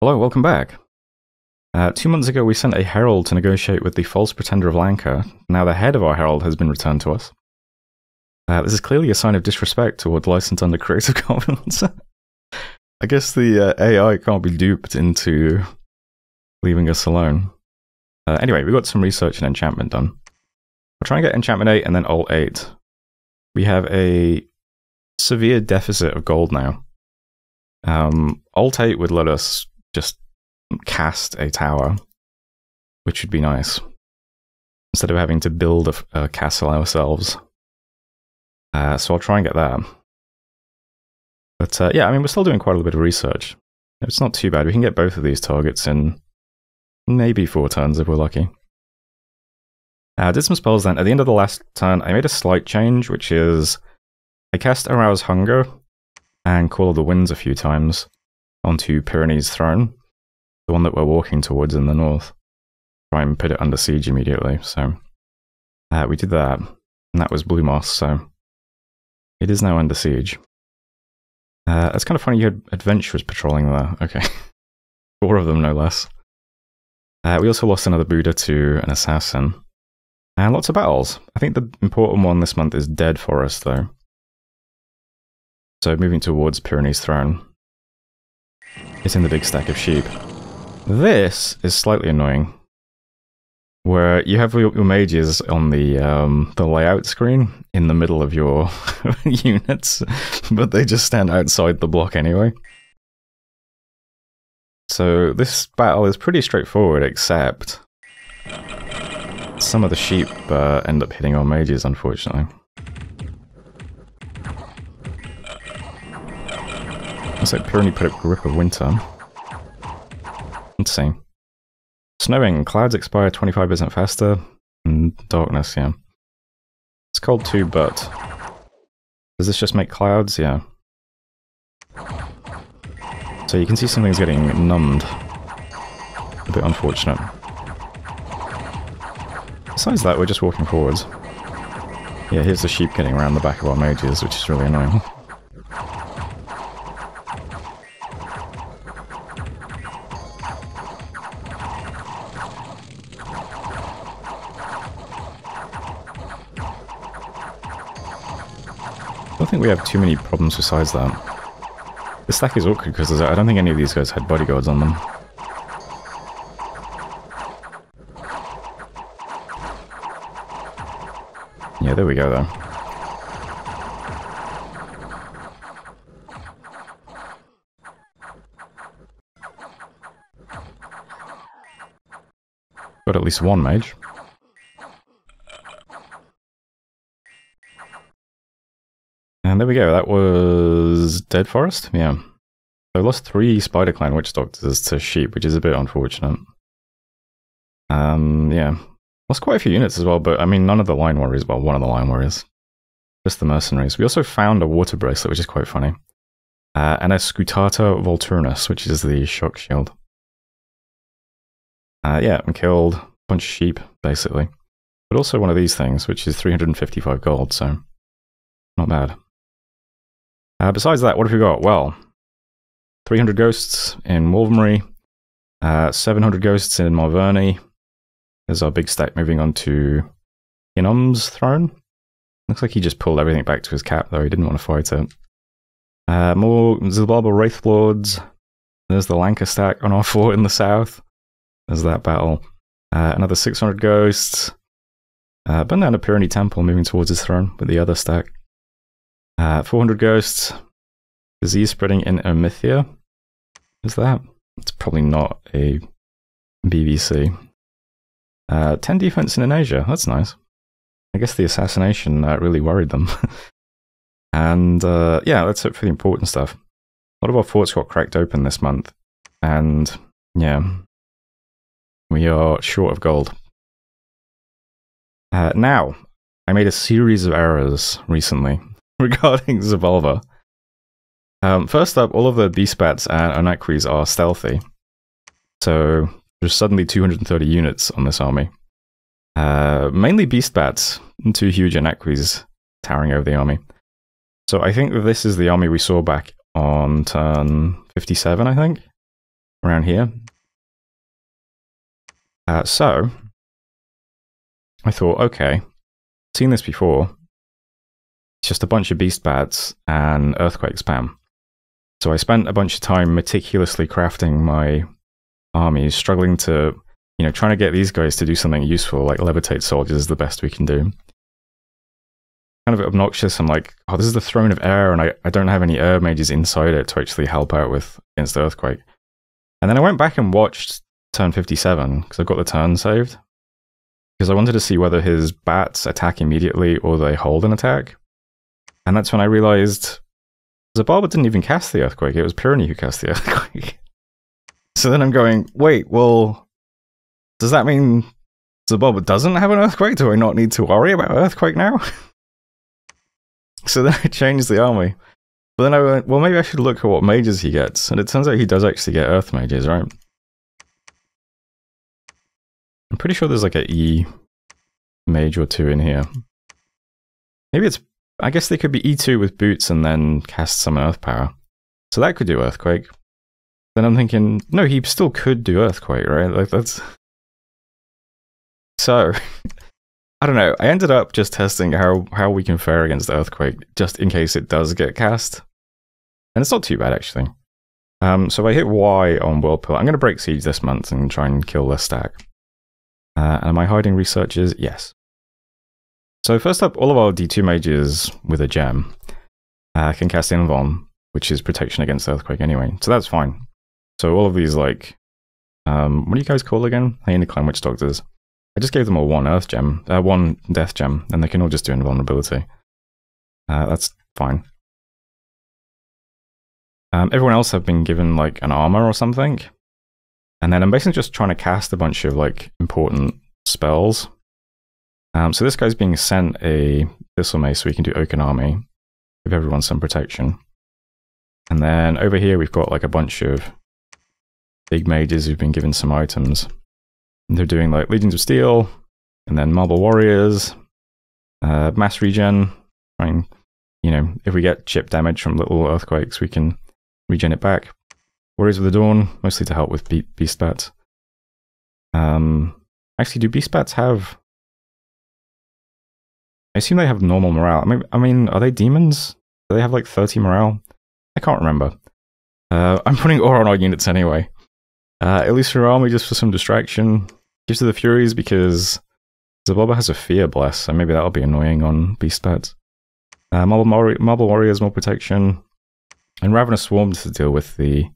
Hello, welcome back. 2 months ago we sent a herald to negotiate with the false pretender of Lanka. Now the head of our herald has been returned to us. This is clearly a sign of disrespect toward license under Creative Commons. I guess the AI can't be duped into leaving us alone. Anyway, we got some research and enchantment done. We'll try and get enchantment 8 and then alt 8. We have a severe deficit of gold now. Alt 8 would let us just cast a tower, which would be nice, instead of having to build a castle ourselves. So I'll try and get that. But yeah, I mean, we're still doing quite a little bit of research. It's not too bad. We can get both of these targets in maybe 4 turns if we're lucky. I did some spells then. At the end of the last turn, I made a slight change, which is I cast Arouse Hunger and Call of the Winds a few times onto Pyrenees Throne, the one that we're walking towards in the north. Try and put it under siege immediately. So we did that, and that was Blue Moss, so it is now under siege. It's kind of funny you had adventurers patrolling there. Okay. 4 of them, no less. We also lost another Buddha to an assassin. And lots of battles. I think the important one this month is Dead Forest, though. So moving towards Pyrenees Throne. Hitting the big stack of sheep. This is slightly annoying. Where you have your mages on the layout screen in the middle of your units, but they just stand outside the block anyway. So this battle is pretty straightforward, except some of the sheep end up hitting our mages, unfortunately. Looks like Pyrenee put up Grip of Winter. Let's see. Snowing. Clouds expire 25% faster. And darkness, yeah. It's cold too, but does this just make clouds? Yeah. So you can see something's getting numbed. A bit unfortunate. Besides that, we're just walking forwards. Yeah, here's the sheep getting around the back of our mages, which is really annoying. I don't think we have too many problems besides that. This stack is awkward because I don't think any of these guys had bodyguards on them. Yeah, there we go though. Got at least one mage. And there we go, that was Dead Forest? Yeah. So I lost 3 Spider Clan Witch Doctors to sheep, which is a bit unfortunate. Yeah. Lost quite a few units as well, but I mean, none of the line warriors, well, one of the line warriors. Just the mercenaries. We also found a water bracelet, which is quite funny. And a Scutata Volturnus, which is the shock shield. Yeah, and killed a bunch of sheep, basically. But also one of these things, which is 355 gold, so not bad. Besides that, what have we got? Well, 300 ghosts in Wolverine, 700 ghosts in Malvern. There's our big stack moving on to Inum's Throne. Looks like he just pulled everything back to his cap, though. He didn't want to fight it. More Zilbaba Wraithlords. There's the Lanka stack on our fort in the south. There's that battle. Another 600 ghosts. Burn down a Pyrenee Temple moving towards his throne with the other stack. 400 ghosts. Disease spreading in Amithia. Is that? It's probably not a BBC. 10 defense in Asia. That's nice. I guess the assassination really worried them. And yeah, let's hope for the important stuff. A lot of our forts got cracked open this month. And yeah, we are short of gold. Now, I made a series of errors recently regarding Zabalva. First up, all of the beast bats and Anakris are stealthy. So there's suddenly 230 units on this army. Mainly beast bats, and 2 huge Anakris towering over the army. So I think that this is the army we saw back on turn 57, I think. around here. So I thought, okay, seen this before. It's just a bunch of beast bats and earthquake spam. So I spent a bunch of time meticulously crafting my armies, struggling to, you know, trying to get these guys to do something useful, like levitate soldiers is the best we can do. Kind of obnoxious. I'm like, oh, this is the throne of air, and I don't have any air mages inside it to actually help out with against the earthquake. And then I went back and watched turn 57, because I've got the turn saved. Because I wanted to see whether his bats attack immediately or they hold an attack. And that's when I realized Zabalba didn't even cast the earthquake, it was Pyranny who cast the earthquake. So then I'm going, wait, well, does that mean Zabalba doesn't have an earthquake? Do I not need to worry about earthquake now? So then I changed the army. But then I went, well, maybe I should look at what mages he gets. And it turns out he does actually get earth mages, right? I'm pretty sure there's like an E mage or two in here. Maybe it's, I guess they could be E2 with boots and then cast some earth power. So that could do earthquake. Then I'm thinking, no, he still could do earthquake, right? Like that's... So, I don't know. I ended up just testing how we can fare against the earthquake, just in case it does get cast. And it's not too bad, actually. So if I hit Y on World Pill, I'm going to break siege this month and try and kill this stack. And am I hiding researchers? Yes. So first up, all of our D2 mages with a gem can cast Invuln, which is protection against earthquake anyway. So that's fine. So all of these, like, what do you guys call again? Hyena Clan Witch Doctors. I just gave them all one earth gem, one death gem, and they can all just do invulnerability. That's fine. Everyone else have been given like an armor or something. And then I'm basically just trying to cast a bunch of like important spells. So this guy's being sent a Thistle Mace so we can do Oaken Army. Give everyone some protection. And then over here we've got like a bunch of big mages who've been given some items. And they're doing like Legions of Steel, and then Marble Warriors, mass regen. I mean, you know, if we get chip damage from little earthquakes, we can regen it back. Warriors of the Dawn, mostly to help with beast bats. Actually, do beast bats have... I assume they have normal morale. I mean, are they demons? Do they have like 30 morale? I can't remember. I'm putting ore on our units anyway. Illusory Army just for some distraction. Gives to the Furies because Zabalba has a Fear Bless, so maybe that'll be annoying on beast bats. Marble Warriors, more protection. And Ravenous Swarm to deal with the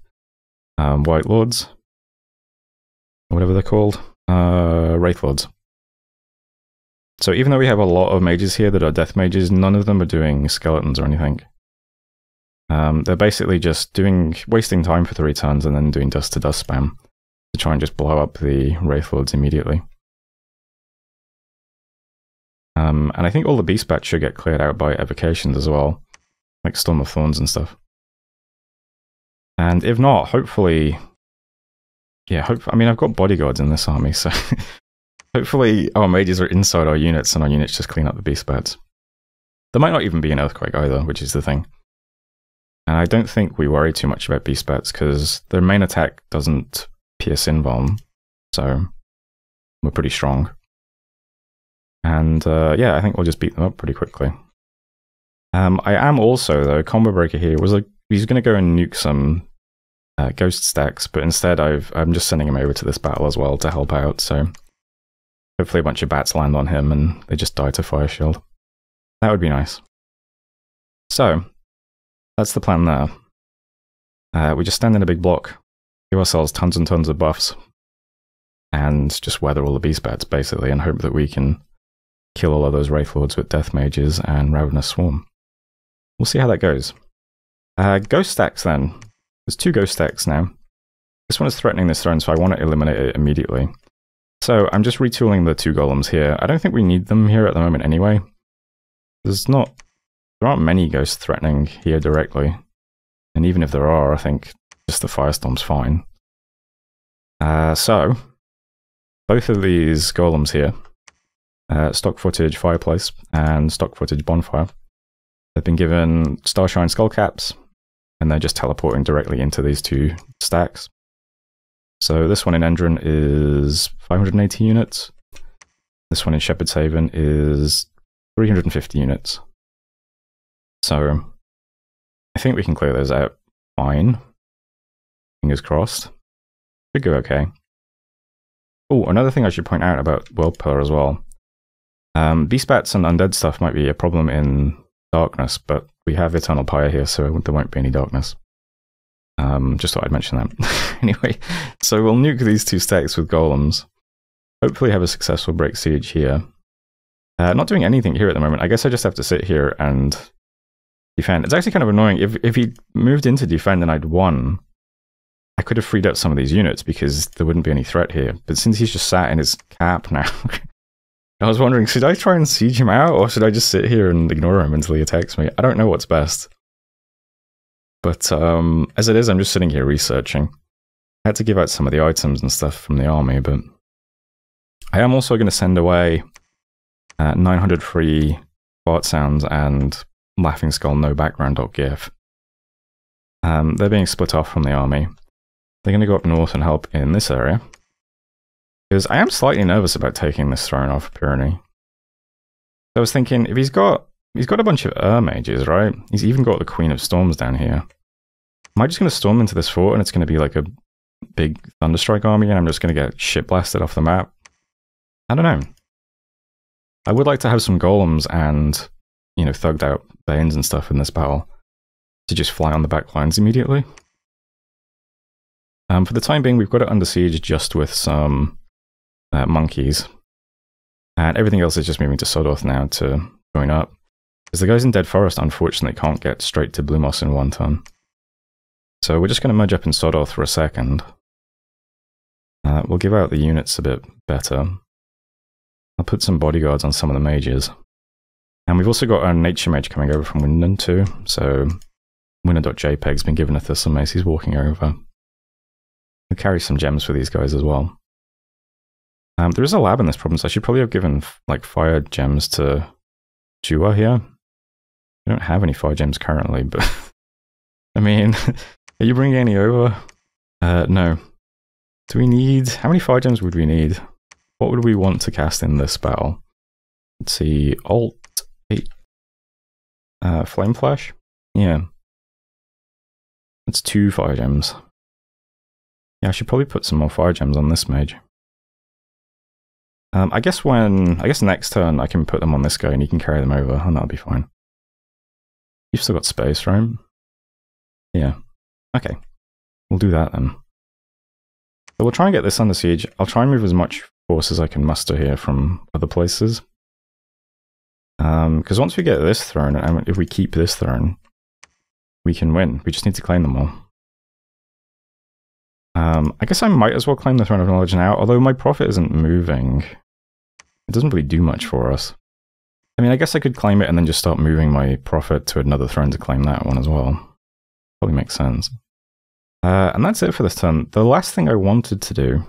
White Lords. Whatever they're called. Wraith Lords. So even though we have a lot of mages here that are death mages, none of them are doing skeletons or anything. They're basically just wasting time for 3 turns and then doing dust to dust spam to try and just blow up the Wraith Lords immediately. And I think all the beast bats should get cleared out by evocations as well, like Storm of Thorns and stuff. And if not, hopefully, yeah, I mean, I've got bodyguards in this army, so hopefully our mages are inside our units and our units just clean up the beast bats. There might not even be an earthquake either, which is the thing. And I don't think we worry too much about beast bats because their main attack doesn't pierce invuln, so we're pretty strong. And yeah, I think we'll just beat them up pretty quickly. I am also, though, Combo Breaker here was like, he's going to go and nuke some ghost stacks, but instead I'm just sending him over to this battle as well to help out, so hopefully a bunch of bats land on him and they just die to Fire Shield. That would be nice. So, that's the plan there. We just stand in a big block, give ourselves tons and tons of buffs, and just weather all the beast bats, basically, and hope that we can kill all of those Wraith Lords with Death Mages and Ravenous Swarm. We'll see how that goes. Ghost stacks, then. There's 2 ghost stacks now. This one is threatening this throne, so I want to eliminate it immediately. So I'm just retooling the 2 golems here. I don't think we need them here at the moment anyway. There aren't many ghosts threatening here directly. And even if there are, I think just the Firestorm's fine. So, both of these golems here, stock footage Fireplace and stock footage Bonfire, they've been given Starshine Skullcaps, and they're just teleporting directly into these 2 stacks. So this one in Endron is 580 units. This one in Shepherd's Haven is 350 units. So I think we can clear those out fine. Fingers crossed. Should go okay. Oh, another thing I should point out about World Pillar as well. Beast bats and undead stuff might be a problem in darkness, but we have Eternal Pyre here, so there won't be any darkness. Just thought I'd mention that. Anyway, so we'll nuke these two stacks with golems. Hopefully have a successful break siege here. Not doing anything here at the moment. I guess I just have to sit here and defend. It's actually kind of annoying. If he moved into defend and I'd won, I could have freed up some of these units because there wouldn't be any threat here. But since he's just sat in his cap now, I was wondering, should I try and siege him out, or should I just sit here and ignore him until he attacks me? I don't know what's best. But as it is, I'm just sitting here researching. I had to give out some of the items and stuff from the army, but I am also going to send away 900 free fart sounds and Laughing Skull no background.gif. They're being split off from the army. They're going to go up north and help in this area. Because I am slightly nervous about taking this throne off Pyrenees. I was thinking, if he's got a bunch of mages, right? He's even got the Queen of Storms down here. Am I just going to storm into this fort and it's going to be like a big Thunderstrike army and I'm just going to get shit blasted off the map? I don't know. I would like to have some golems and, you know, thugged out Banes and stuff in this battle to just fly on the back lines immediately. For the time being, we've got it under siege just with some monkeys. And everything else is just moving to Sodoth now to join up. Because the guys in Dead Forest, unfortunately, can't get straight to Blue Moss in one turn. So we're just going to merge up in Sodoth for a second. We'll give out the units a bit better. I'll put some bodyguards on some of the mages. And we've also got a nature mage coming over from Winden too. So Winden.jpg's been given a Thistle Mace, he's walking over. We'll carry some gems for these guys as well. There is a lab in this province. I should probably have given like fire gems to Jua here. I don't have any fire gems currently, but I mean, are you bringing any over? No. Do we need... How many fire gems would we need? What would we want to cast in this battle? Let's see. Alt 8. Flame Flash? Yeah. That's 2 fire gems. Yeah, I should probably put some more fire gems on this mage. I guess next turn I can put them on this guy and he can carry them over and that'll be fine. You've still got space, right? Yeah. Okay. We'll do that then. So we'll try and get this under siege. I'll try and move as much force as I can muster here from other places. Because once we get this throne, and if we keep this throne, we can win. We just need to claim them all. I guess I might as well claim the Throne of Knowledge now, although my profit isn't moving. It doesn't really do much for us. I mean, I guess I could claim it and then just start moving my profit to another throne to claim that one as well. Probably makes sense. And that's it for this turn. The last thing I wanted to do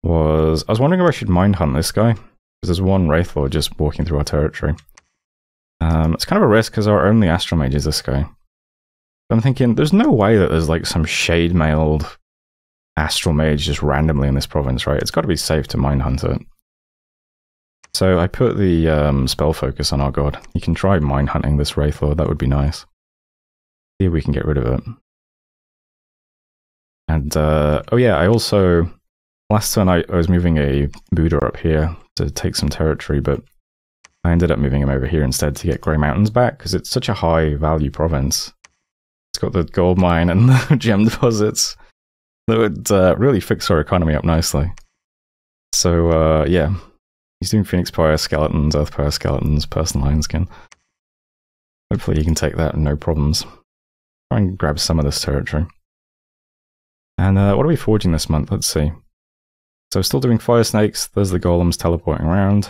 was... I was wondering if I should mind hunt this guy, because there's one Wraithlord just walking through our territory. It's kind of a risk, because our only Astral Mage is this guy. But I'm thinking, there's no way that there's like some shade-mailed Astral Mage just randomly in this province, right? It's got to be safe to mind hunt it. So I put the spell focus on our god. You can try mind hunting this Wraithlord, that would be nice. See if we can get rid of it. And, oh yeah, I also... Last turn I was moving a Buddha up here to take some territory, but I ended up moving him over here instead to get Grey Mountains back, because it's such a high-value province. It's got the gold mine and the gem deposits that would really fix our economy up nicely. So, yeah. He's doing Phoenix Pyre skeletons, Earth Pyre skeletons, Personal Iron Skin. Hopefully he can take that no problems. Try and grab some of this territory. And what are we forging this month? Let's see. So still doing Fire Snakes. There's the Golems teleporting around.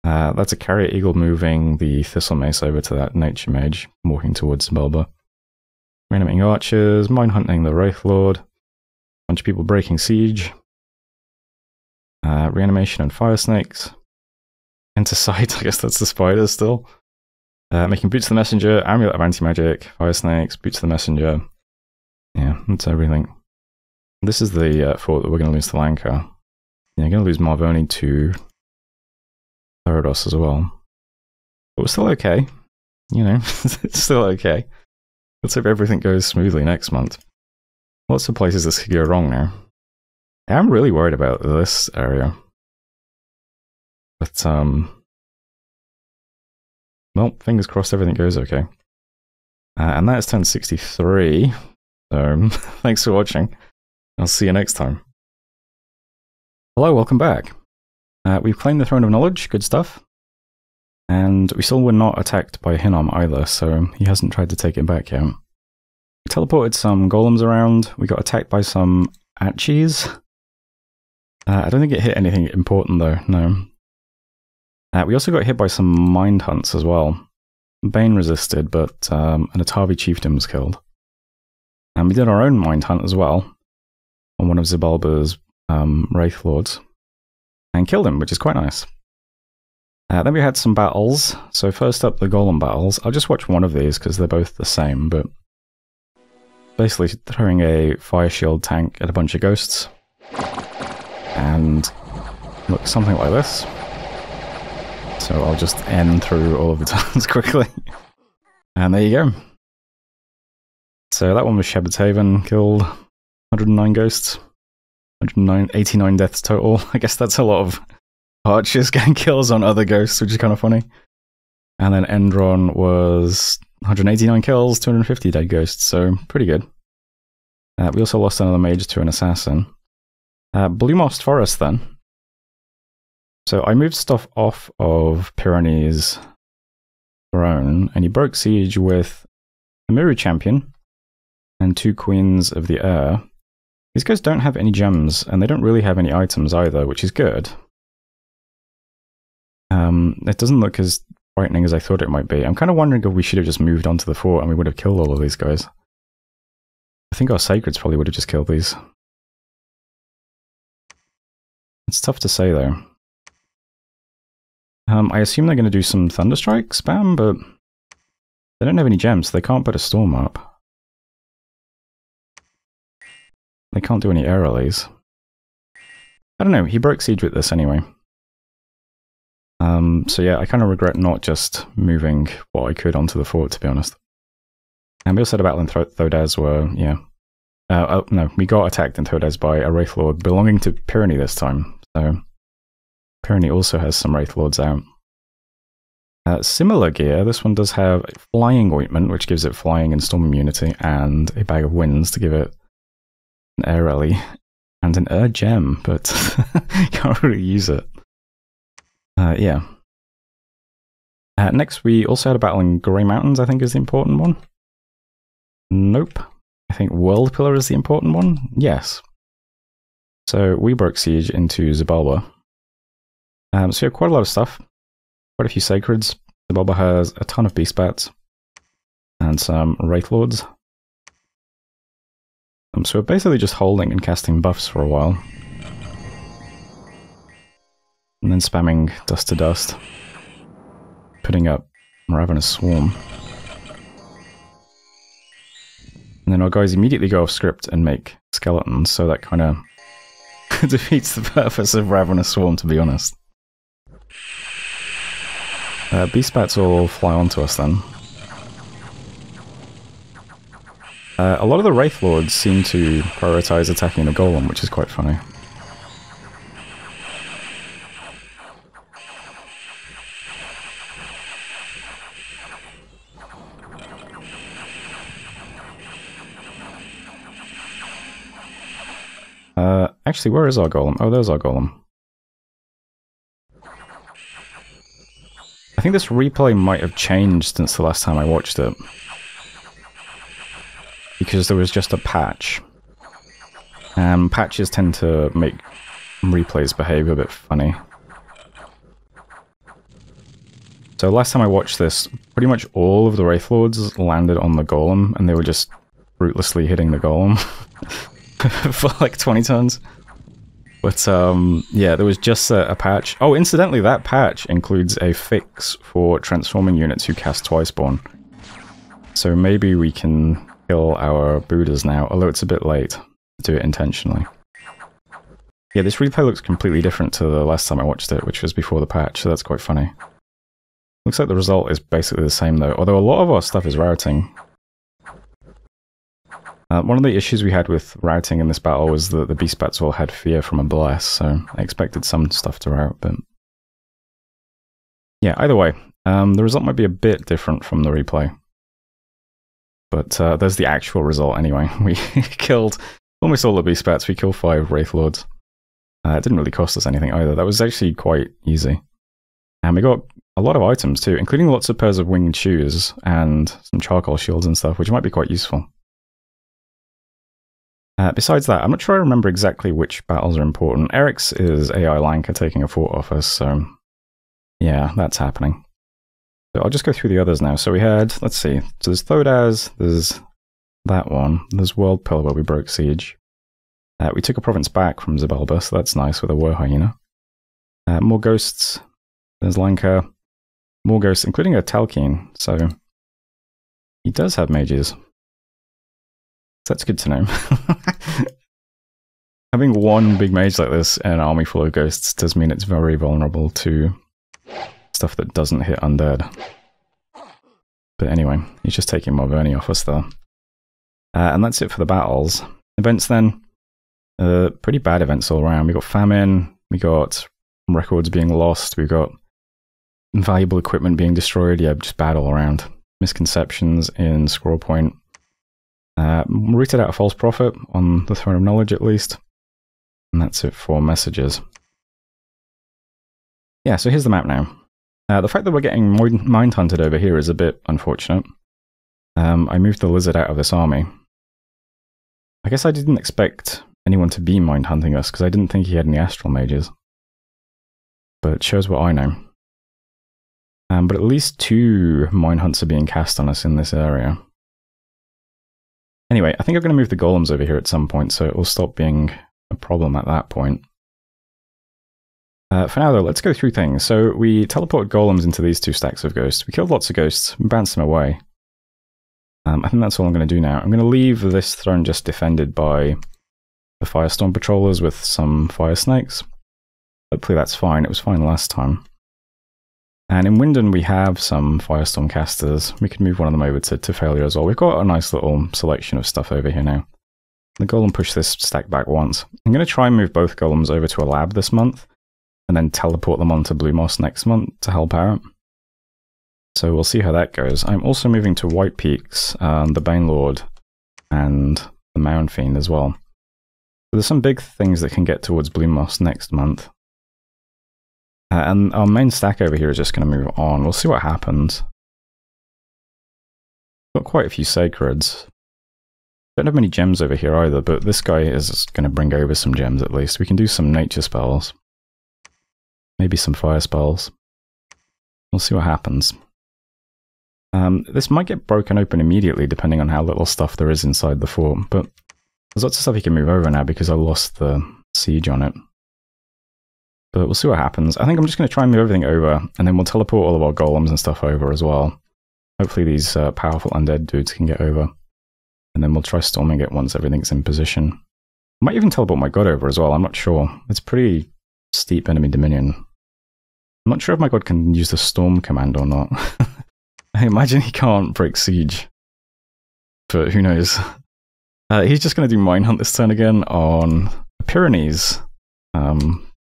That's a Carrier Eagle moving the Thistle Mace over to that Nature Mage, walking towards Bulba. Reanimating Archers, Mine Hunting the Wraithlord. Bunch of people breaking Siege. Reanimation and Fire Snakes. Enter Sight, I guess that's the Spiders still. Making Boots the Messenger, Amulet of Anti-Magic, Fire Snakes, Boots the Messenger. Yeah, that's everything. This is the fort that we're going to lose to Lanka. Yeah, I'm going to lose Marvoni to Therados as well. But we're still okay. You know, it's still okay. Let's hope everything goes smoothly next month. Lots of places this could go wrong now. I'm really worried about this area. But, well, fingers crossed everything goes okay. And that is turn 63. So, thanks for watching. I'll see you next time. Hello, welcome back. We've claimed the Throne of Knowledge, good stuff. And we still were not attacked by Hinnom either, so he hasn't tried to take it back yet. We teleported some golems around, we got attacked by some Atchis. I don't think it hit anything important though, no. We also got hit by some Mind Hunts as well. Bane resisted, but an Atavi chieftain was killed. And we did our own Mind Hunt as well, on one of Xibalba's Wraith Lords, and killed him, which is quite nice. Then we had some battles. So first up, the Golem battles. I'll just watch one of these because they're both the same, but basically throwing a fire shield tank at a bunch of ghosts. And look, something like this. So I'll just end through all of the turns quickly. And there you go. So that one was Shepherd's Haven, killed 109 ghosts. 89 deaths total. I guess that's a lot of archers getting kills on other ghosts, which is kind of funny. And then Endron was 189 kills, 250 dead ghosts, so pretty good. We also lost another mage to an assassin. Bluemost Forest then. So I moved stuff off of Pirani's throne, and he broke siege with a Miru champion and 2 queens of the air. These guys don't have any gems, and they don't really have any items either, which is good. It doesn't look as frightening as I thought it might be. I'm kind of wondering if we should have just moved onto the fort and we would have killed all of these guys. I think our Sacreds probably would have just killed these. It's tough to say though. I assume they're going to do some Thunderstrike spam, but they don't have any gems, so they can't put a storm up. They can't do any air rallies. I don't know, he broke siege with this anyway. So yeah, I kind of regret not just moving what I could onto the fort, to be honest. And we also had a battle in Thodaz where, yeah. Oh, no, we got attacked in Thodaz by a Wraith Lord belonging to Pirani this time. So, Pirani also has some Wraith Lords out. Similar gear, this one does have Flying Ointment, which gives it flying and storm immunity, and a Bag of Winds to give it an air rally, and an air gem, but can't really use it. Yeah. Next, we also had a battle in Grey Mountains, I think is the important one. Nope. I think World Pillar is the important one? Yes. So we broke siege into Xibalba. So yeah, quite a lot of stuff. Quite a few Sacreds. Xibalba has a ton of Beast Bats. And some Wraith Lords. So we're basically just holding and casting buffs for a while. And then spamming Dust to Dust. Putting up Ravenous Swarm. And then our guys immediately go off script and make skeletons, so that kind of defeats the purpose of Ravenous Swarm, to be honest. Beast Bats all fly onto us then. A lot of the Wraith Lords seem to prioritize attacking the Golem, which is quite funny. Actually, where is our Golem? Oh, there's our Golem. I think this replay might have changed since the last time I watched it. Because there was just a patch. And patches tend to make replays behave a bit funny. So last time I watched this, pretty much all of the Wraith Lords landed on the Golem, and they were just fruitlessly hitting the Golem for like 20 turns. But yeah, there was just a patch. Oh, incidentally, that patch includes a fix for transforming units who cast Twiceborn. So maybe we can kill our Buddhas now, although it's a bit late. do it intentionally. Yeah, this replay looks completely different to the last time I watched it, which was before the patch, so that's quite funny. Looks like the result is basically the same though, although a lot of our stuff is routing. One of the issues we had with routing in this battle was that the beast bats all had fear from a bless, so I expected some stuff to route, but... yeah, either way, the result might be a bit different from the replay. But there's the actual result anyway. We killed almost all the beast bats, we killed 5 Wraith Lords. It didn't really cost us anything either, that was actually quite easy. And we got a lot of items too, including lots of pairs of winged shoes and some charcoal shields and stuff, which might be quite useful. Besides that, I'm not sure I remember exactly which battles are important. Eric's is AI Lanka taking a fort off us, so yeah, that's happening. So I'll just go through the others now. So we had, let's see, so there's Thodaz, there's that one, there's World Pillar where we broke siege. We took a province back from Zabalba, so that's nice with a War Hyena. More ghosts, there's Lanka, more ghosts, including a Talkeen, so he does have mages. That's good to know. Having one big mage like this in an army full of ghosts does mean it's very vulnerable to stuff that doesn't hit undead. But anyway, he's just taking more Verni off us there. And that's it for the battles. Events then, pretty bad events all around. We got famine, we got records being lost, we got valuable equipment being destroyed, yeah, just bad all around. Misconceptions in Scroll Point. Rooted out a false prophet on the Throne of Knowledge at least. And that's it for messages. Yeah, so here's the map now. The fact that we're getting mind hunted over here is a bit unfortunate. I moved the lizard out of this army. I guess I didn't expect anyone to be mind hunting us because I didn't think he had any astral mages. But it shows what I know. But at least 2 mind hunts are being cast on us in this area. Anyway, I think I'm going to move the golems over here at some point, so it will stop being a problem at that point. For now, though, let's go through things. So we teleported golems into these 2 stacks of ghosts. We killed lots of ghosts, and bounced them away. I think that's all I'm going to do now. I'm going to leave this throne just defended by the Firestorm Patrollers with some Fire Snakes. Hopefully that's fine. It was fine last time. And in Winden we have some Firestorm casters. We could move one of them over to failure as well. We've got a nice little selection of stuff over here now. The golem pushed this stack back once. I'm going to try and move both golems over to a lab this month, and then teleport them onto Blue Moss next month to help out. So we'll see how that goes. I'm also moving to White Peaks, the Banelord, and the Mound Fiend as well. So there's some big things that can get towards Blue Moss next month. And our main stack over here is just going to move on. We'll see what happens. Got quite a few sacreds. Don't have many gems over here either, but this guy is going to bring over some gems at least. We can do some nature spells. Maybe some fire spells. We'll see what happens. This might get broken open immediately depending on how little stuff there is inside the fort, but there's lots of stuff you can move over now because I lost the siege on it. But we'll see what happens. I think I'm just going to try and move everything over, and then we'll teleport all of our golems and stuff over as well. Hopefully these powerful undead dudes can get over. And then we'll try storming it once everything's in position. I might even teleport my god over as well, I'm not sure. It's pretty steep enemy dominion. I'm not sure if my god can use the storm command or not. I imagine he can't break siege. But who knows. He's just going to do Mine Hunt this turn again on the Pyrenees.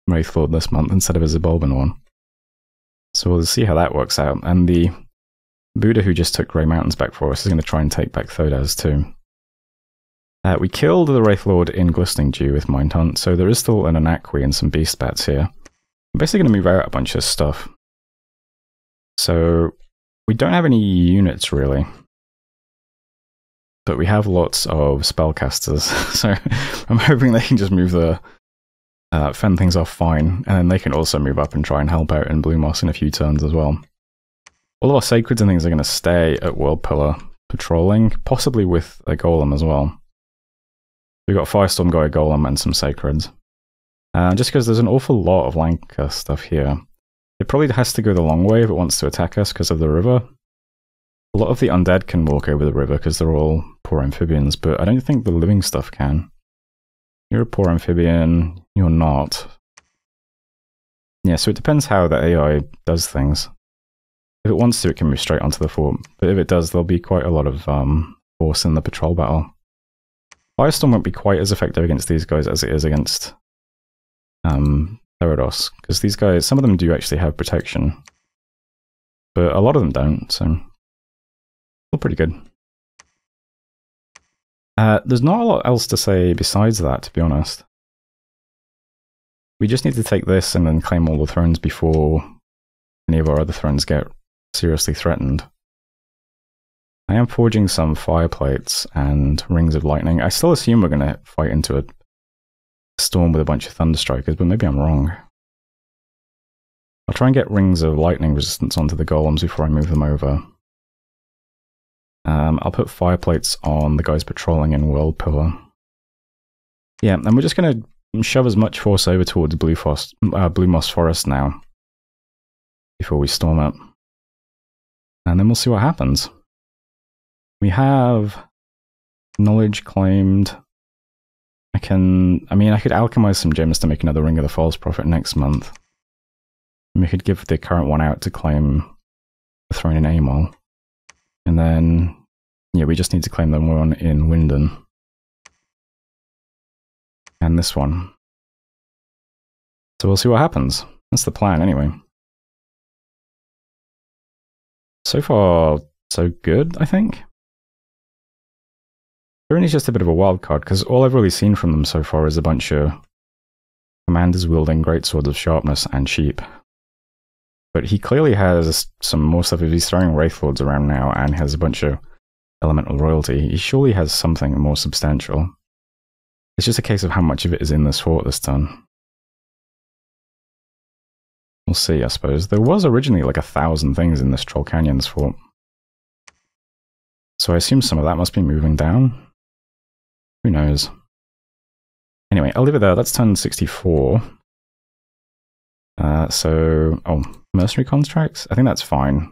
Wraith Lord this month instead of a Zabalban one. So we'll see how that works out. And the Buddha who just took Grey Mountains back for us is going to try and take back Thodaz too. We killed the Wraith Lord in Glistening Dew with Mind Hunt, so there is still an Anakwi and some Beast Bats here. I'm basically going to move out a bunch of stuff. So we don't have any units really. But we have lots of spellcasters, so I'm hoping they can just move the fend things off fine, and then they can also move up and try and help out in Blue Moss in a few turns as well. All of our sacreds and things are going to stay at World Pillar patrolling, possibly with a golem as well. We've got Firestorm Guy, golem, and some sacreds. Just because there's an awful lot of Lanka stuff here. It probably has to go the long way if it wants to attack us because of the river. A lot of the undead can walk over the river because they're all poor amphibians, but I don't think the living stuff can. You're a poor amphibian. You're not. Yeah, so it depends how the AI does things. If it wants to, it can move straight onto the fort. But if it does, there'll be quite a lot of force in the patrol battle. Firestorm won't be quite as effective against these guys as it is against Therados. Because these guys, some of them do actually have protection. But a lot of them don't, so... still pretty good. There's not a lot else to say besides that, to be honest. We just need to take this and then claim all the thrones before any of our other thrones get seriously threatened. I am forging some fire plates and rings of lightning. I still assume we're going to fight into a storm with a bunch of thunderstrikers, but maybe I'm wrong. I'll try and get rings of lightning resistance onto the golems before I move them over. I'll put fire plates on the guys patrolling in World Pillar. Yeah, and we're just going to shove as much force over towards Blue Moss Forest now before we storm it. And then we'll see what happens. We have knowledge claimed. I could alchemize some gems to make another Ring of the False Prophet next month. And we could give the current one out to claim the throne in Amol. And then, yeah, we just need to claim the one in Winden. And this one. So we'll see what happens. That's the plan, anyway. So far, so good, I think. Tyranny's just a bit of a wild card, because all I've really seen from them so far is a bunch of commanders wielding great swords of sharpness and sheep. But he clearly has some more stuff if he's throwing Wraith Lords around now and has a bunch of elemental royalty. He surely has something more substantial. It's just a case of how much of it is in this fort this turn. We'll see, I suppose. There was originally like 1,000 things in this Troll Canyons fort. So I assume some of that must be moving down. Who knows? Anyway, I'll leave it there. That's turn 64. Mercenary contracts? I think that's fine.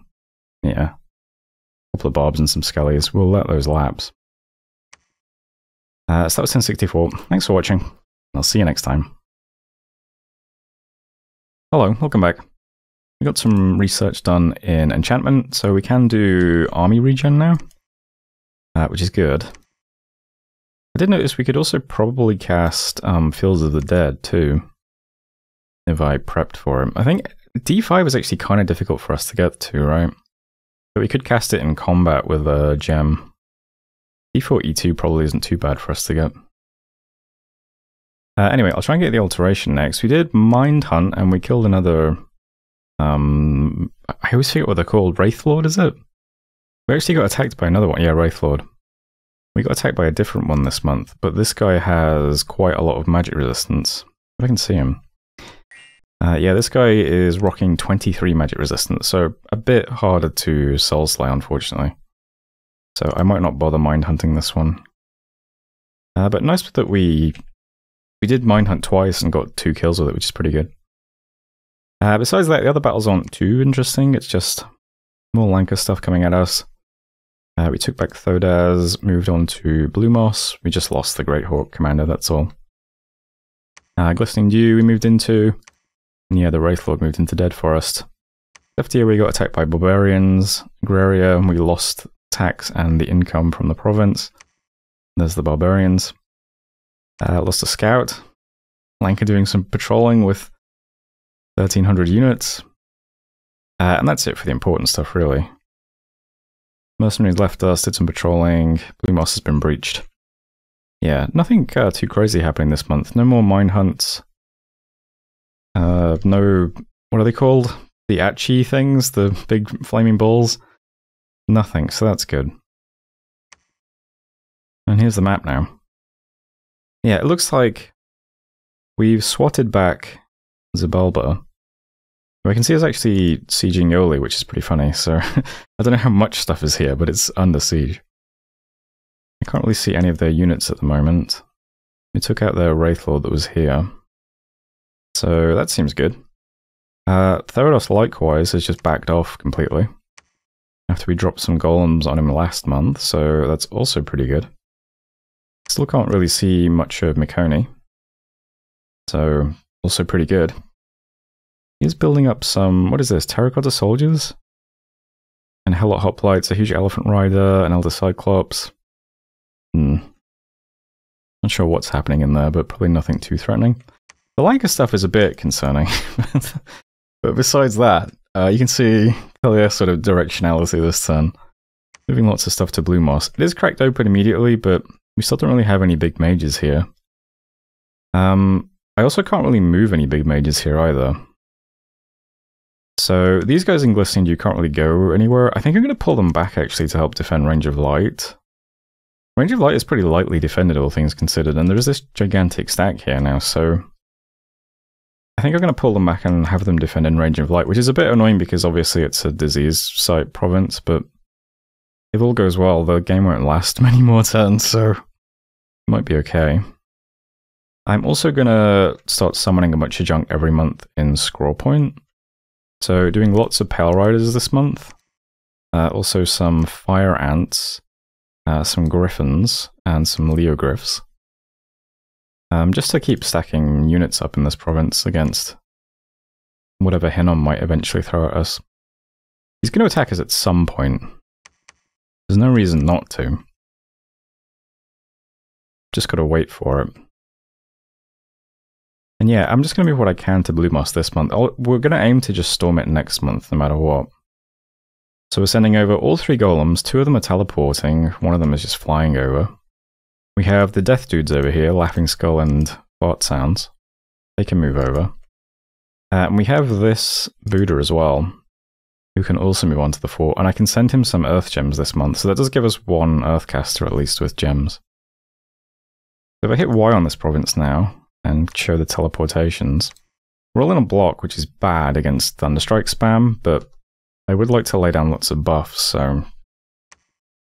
Yeah. A couple of barbs and some skellies. We'll let those lapse. So that was turn 64. Thanks for watching. I'll see you next time. Hello, welcome back. We got some research done in enchantment, so we can do army regen now, which is good. I did notice we could also probably cast Fields of the Dead too, if I prepped for it. I think D5 is actually kind of difficult for us to get to, right? But we could cast it in combat with a gem. D4, E2 probably isn't too bad for us to get. Anyway, I'll try and get the alteration next. We did Mind Hunt, and we killed another... I always forget what they're called. Wraith Lord, is it? We actually got attacked by another one. Yeah, Wraith Lord. We got attacked by a different one this month, but this guy has quite a lot of magic resistance. If I can see him. Yeah, this guy is rocking 23 magic resistance, so a bit harder to soul slay, unfortunately. So I might not bother mind hunting this one. But nice that we did mind hunt twice and got 2 kills with it, which is pretty good. Besides that, the other battles aren't too interesting. It's just more Lanka stuff coming at us. We took back Thodaz, moved on to Blue Moss. We just lost the Great Hawk Commander, that's all. Glistening Dew we moved into. And yeah, the Wraith Lord moved into Dead Forest. Left here we got attacked by Barbarians. Agraria, we lost tax and the income from the province. There's the Barbarians. Lost a scout. Lanka doing some patrolling with 1,300 units. And that's it for the important stuff, really. Mercenaries left us, did some patrolling. Blue Moss has been breached. Yeah, nothing too crazy happening this month. No more mine hunts. No, what are they called? The Achi things? The big flaming balls? Nothing, so that's good. And here's the map now. Yeah, it looks like we've swatted back Zabalba. I can see it's actually sieging Yoli, which is pretty funny, so I don't know how much stuff is here, but it's under siege. I can't really see any of their units at the moment. We took out their Wraith Lord that was here. So that seems good. Therados likewise has just backed off completely. After we dropped some golems on him last month, so that's also pretty good. Still can't really see much of Mikoni. So, also pretty good. He's building up some, what is this, terracotta soldiers? And Helot Hoplites, a huge elephant rider, an elder cyclops. Not sure what's happening in there, but probably nothing too threatening. The Lanka stuff is a bit concerning. But besides that, you can see clear sort of directionality this turn. Moving lots of stuff to Blue Moss. It is cracked open immediately, but we still don't really have any big mages here. I also can't really move any big mages here either. So these guys in Glistening Dew can't really go anywhere. I think I'm going to pull them back actually to help defend Range of Light. Range of Light is pretty lightly defended, all things considered, and there is this gigantic stack here now, so I think I'm going to pull them back and have them defend in Range of Light, which is a bit annoying because obviously it's a disease site province, but if all goes well, the game won't last many more turns, so it might be okay. I'm also going to start summoning a bunch of junk every month in Scroll Point. So doing lots of Pale Riders this month. Also some Fire Ants, some Griffins, and some Leogryphs. Just to keep stacking units up in this province against whatever Hinnom might eventually throw at us. He's going to attack us at some point. There's no reason not to. Just got to wait for it. And yeah, I'm just going to move what I can to Blue Moss this month. We're going to aim to just storm it next month, no matter what. So we're sending over all 3 golems. 2 of them are teleporting. 1 of them is just flying over. We have the Death Dudes over here, Laughing Skull and Fart Sounds. They can move over. And we have this Buddha as well, who can also move on to the fort. And I can send him some Earth Gems this month, so that does give us 1 Earthcaster at least with gems. So if I hit Y on this province now, and show the teleportations. We're all in a block, which is bad against Thunderstrike spam, but I would like to lay down lots of buffs, so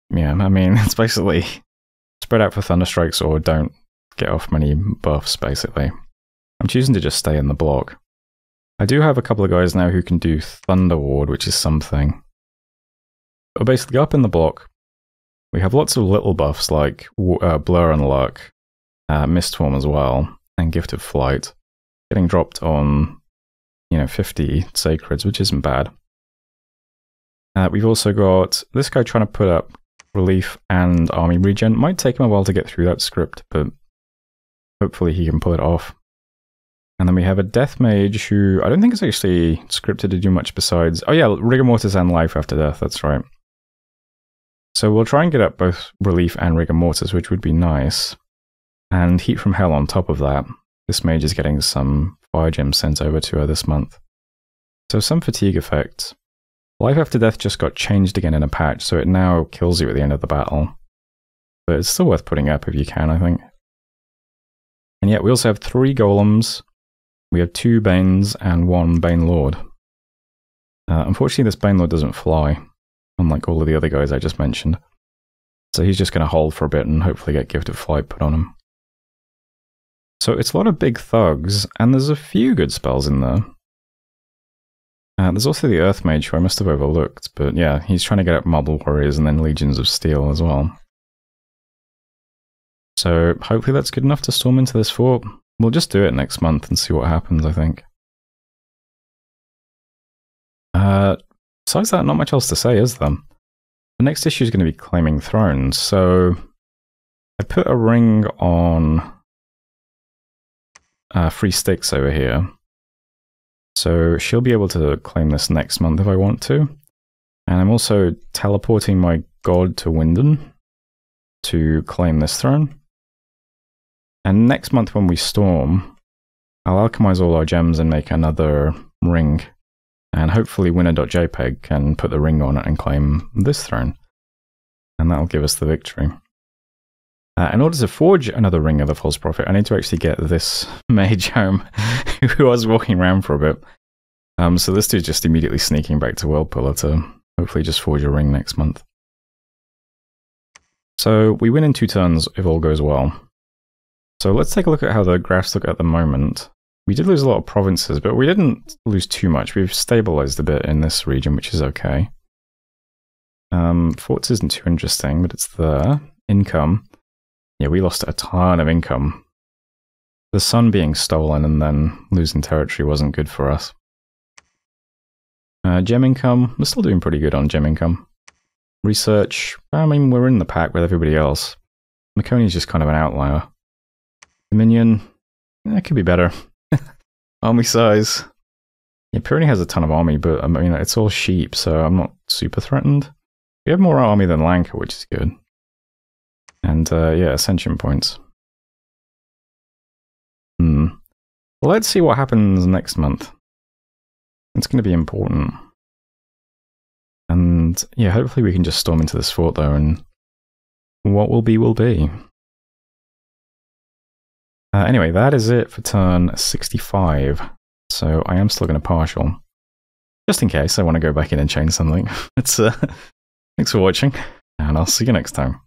yeah, I mean, it's basically spread out for Thunderstrikes or don't get off many buffs, basically. I'm choosing to just stay in the block. I do have a couple of guys now who can do Thunder Ward, which is something. But basically, up in the block, we have lots of little buffs like Blur and Luck, Mistform as well, and Gift of Flight, getting dropped on, 50 Sacreds, which isn't bad. We've also got this guy trying to put up Relief and Army Regen. Might take him a while to get through that script, but hopefully he can pull it off. And then we have a Death Mage who I don't think is actually scripted to do much besides... Oh yeah, Rigor Mortis and Life After Death, that's right. So we'll try and get up both Relief and Rigor Mortis, which would be nice. And Heat from Hell on top of that. This mage is getting some Fire Gems sent over to her this month. So some fatigue effects. Life After Death just got changed again in a patch, so it now kills you at the end of the battle. But it's still worth putting up if you can, I think. And yet we also have 3 Golems. We have 2 Banes and 1 Bane Lord. Unfortunately this Bane Lord doesn't fly, unlike all of the other guys I just mentioned. So he's just going to hold for a bit and hopefully get Gift of Flight put on him. So it's a lot of big thugs, and there's a few good spells in there. There's also the Earth Mage, who I must have overlooked, but yeah, he's trying to get up Marble Warriors and then Legions of Steel as well. So hopefully that's good enough to storm into this fort. We'll just do it next month and see what happens, I think. Besides that, not much else to say, is there? The next issue is going to be Claiming Thrones, so I put a ring on Free Sticks over here. So she'll be able to claim this next month if I want to. And I'm also teleporting my god to Winden to claim this throne. And next month when we storm, I'll alchemize all our gems and make another ring. And hopefully winner.jpg can put the ring on it and claim this throne. And that'll give us the victory. In order to forge another Ring of the False Prophet, I need to actually get this mage home, who was walking around for a bit. So this dude's just immediately sneaking back to Whirlpiller to hopefully just forge a ring next month. So we win in 2 turns if all goes well. So let's take a look at how the graphs look at the moment. We did lose a lot of provinces, but we didn't lose too much. We've stabilized a bit in this region, which is okay. Forts isn't too interesting, but it's there. Income. Yeah, we lost a ton of income. The sun being stolen and then losing territory wasn't good for us. Gem income, we're still doing pretty good on gem income. Research, I mean, we're in the pack with everybody else. Maconi's just kind of an outlier. Dominion, that could be better. Army size. Yeah, Pyrenees has a ton of army, but I mean, it's all sheep, so I'm not super threatened. We have more army than Lanka, which is good. And yeah, ascension points. Well, let's see what happens next month. It's going to be important. And yeah, hopefully we can just storm into this fort though, and what will be will be. Anyway, that is it for turn 65. So I am still going to partial. Just in case I want to go back in and change something. Thanks for watching, and I'll see you next time.